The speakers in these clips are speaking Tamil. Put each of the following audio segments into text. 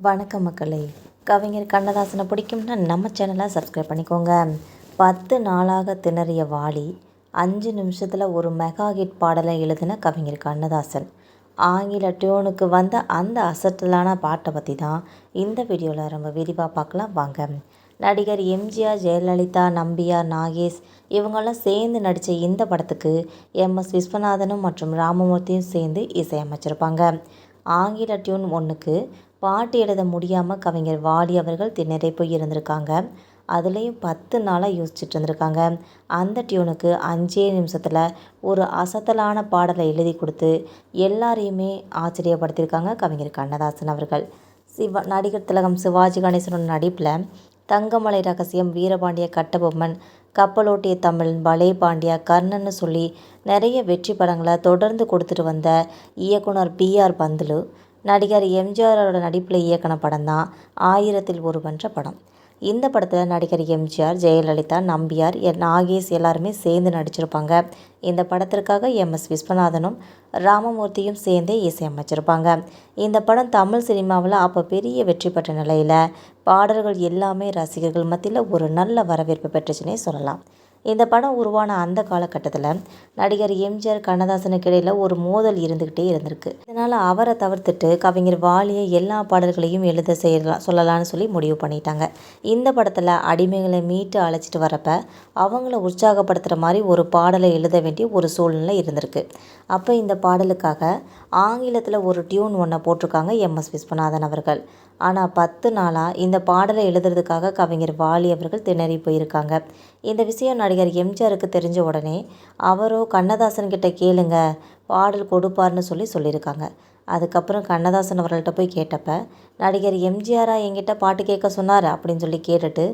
வணக்கம் மக்களே. கவிஞர் கண்ணதாசனை பிடிக்கும்னா நம்ம சேனலை சப்ஸ்கிரைப் பண்ணிக்கோங்க. 10 நாளாக திணறிய வாலி 5 நிமிஷத்தில் ஒரு மெகா ஹிட் பாடலை எழுதின கவிஞர் கண்ணதாசன். ஆங்கில டியூனுக்கு வந்த அந்த அசத்தலான பாட்டை பற்றி தான் இந்த வீடியோவில் ரொம்ப விரிவாக பார்க்கலாம் வாங்க. நடிகர் எம்ஜிஆர், ஜெயலலிதா, நம்பியார், நாகேஷ் இவங்கெல்லாம் சேர்ந்து நடித்த இந்த படத்துக்கு MS விஸ்வநாதனும் மற்றும் ராமமூர்த்தியும் சேர்ந்து இசையமைச்சிருப்பாங்க. ஆங்கில டியூன் ஒன்றுக்கு பாட்டு எழுத முடியாமல் கவிஞர் வாலி அவர்கள் திணறி போய் இருந்திருக்காங்க. அதுலேயும் 10 நாளாக யோசிச்சுட்டு இருந்திருக்காங்க. அந்த டியூனுக்கு 5 நிமிஷத்தில் ஒரு அசத்தலான பாடலை எழுதி கொடுத்து எல்லாரையுமே ஆச்சரியப்படுத்தியிருக்காங்க கவிஞர் கண்ணதாசன் அவர்கள். நடிகர் திலகம் சிவாஜி கணேசனோட நடிப்பில் தங்கமலை ரகசியம், வீரபாண்டிய கட்டபொம்மன், கப்பலோட்டிய தமிழன், பலே பாண்டியா, கர்ணன்னு சொல்லி நிறைய வெற்றி படங்களை தொடர்ந்து கொடுத்துட்டு வந்த இயக்குனர் PR பந்துலு நடிகர் எம்ஜிஆரோட நடிப்பில் இயக்கின படம் தான் 1000ல் ஒருவன்ற படம். இந்த படத்தில் நடிகர் எம்ஜிஆர், ஜெயலலிதா, நம்பியார், நாகேஷ் எல்லாருமே சேர்ந்து நடிச்சிருப்பாங்க. இந்த படத்திற்காக MS விஸ்வநாதனும் ராமமூர்த்தியும் சேர்ந்தே இசையமைச்சிருப்பாங்க. இந்த படம் தமிழ் சினிமாவில் அப்போ பெரிய வெற்றி பெற்ற நிலையில் பாடல்கள் எல்லாமே ரசிகர்கள் மத்தியில் ஒரு நல்ல வரவேற்பு பெற்றுச்சுன்னே சொல்லலாம். இந்த படம் உருவான அந்த காலகட்டத்தில் நடிகர் எம்ஜிஆர், கண்ணதாசனுக்கு இடையில் ஒரு மோதல் இருந்துக்கிட்டே இருந்திருக்கு. இதனால் அவரை தவிர்த்துட்டு கவிஞர் வாலியை எல்லா பாடல்களையும் எழுத சொல்லலான்னு சொல்லி முடிவு பண்ணிட்டாங்க. இந்த படத்தில் அடிமைகளை மீட்டு அழைச்சிட்டு வரப்ப அவங்கள உற்சாகப்படுத்துகிற மாதிரி ஒரு பாடலை எழுத வேண்டிய ஒரு சூழ்நிலை இருந்திருக்கு. அப்போ இந்த பாடலுக்காக ஆங்கிலத்தில் ஒரு டியூன் ஒன்றை போட்டிருக்காங்க MS விஸ்வநாதன் அவர்கள். ஆனால் 10 நாளாக இந்த பாடலை எழுதுறதுக்காக கவிஞர் வாலி அவர்கள் திணறி போயிருக்காங்க. இந்த விஷயம் நடிகர் எம்ஜிஆருக்கு தெரிஞ்ச உடனே அவரோ கண்ணதாசன்கிட்ட கேளுங்க பாடல் கொடுப்பார்னு சொல்லியிருக்காங்க. அதுக்கப்புறம் கண்ணதாசன் அவர்கள்ட்ட போய் கேட்டப்ப நடிகர் எம்ஜிஆரா என்கிட்ட பாட்டு கேட்க சொன்னார் அப்படின்னு சொல்லி கேட்டுட்டு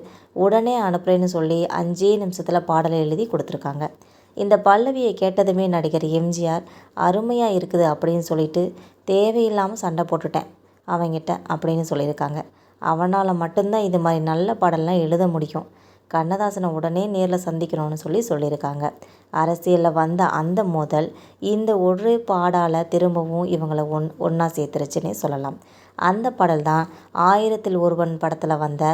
உடனே அனுப்புறேன்னு சொல்லி 5 நிமிஷத்தில் பாடலை எழுதி கொடுத்துருக்காங்க. இந்த பல்லவியை கேட்டதுமே நடிகர் எம்ஜிஆர் அருமையாக இருக்குது அப்படின்னு சொல்லிட்டு தேவையில்லாமல் சண்டை போட்டுட்டேன் அவங்கிட்ட அப்படின்னு சொல்லியிருக்காங்க. அவனால் மட்டும்தான் இது மாதிரி நல்ல பாடல்லாம் எழுத முடியும். கண்ணதாசனை உடனே நேரில் சந்திக்கணும்னு சொல்லியிருக்காங்க. அரசியலில் வந்த அந்த மோதல் இந்த ஒரு பாடால் திரும்பவும் இவங்களை ஒன்றா சேர்த்துருச்சுன்னே சொல்லலாம். அந்த பாடல் தான் 1000ல் ஒருவன் படத்தில் வந்த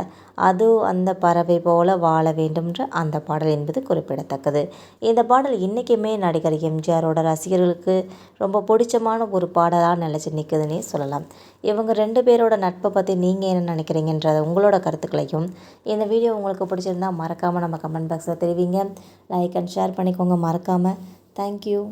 அது அந்த பறவை போல வாழ வேண்டும்ன்ற அந்த பாடல் என்பது குறிப்பிடத்தக்கது. இந்த பாடல் இன்றைக்குமே நடிகர் எம்ஜிஆரோட ரசிகர்களுக்கு ரொம்ப பிடிச்சமான ஒரு பாடலாக நிலச்சி நிற்குதுன்னே சொல்லலாம். இவங்க 2 பேரோட நட்பை பற்றி நீங்கள் என்ன நினைக்கிறீங்கன்றத உங்களோட கருத்துக்களையும் இந்த வீடியோ உங்களுக்கு பிடிச்சிருந்தால் மறக்காமல் நம்ம கமெண்ட் பாக்ஸில் தெரிவிங்க. லைக் அண்ட் ஷேர் பண்ணிக்கோங்க மறக்காமல். தேங்க்யூ.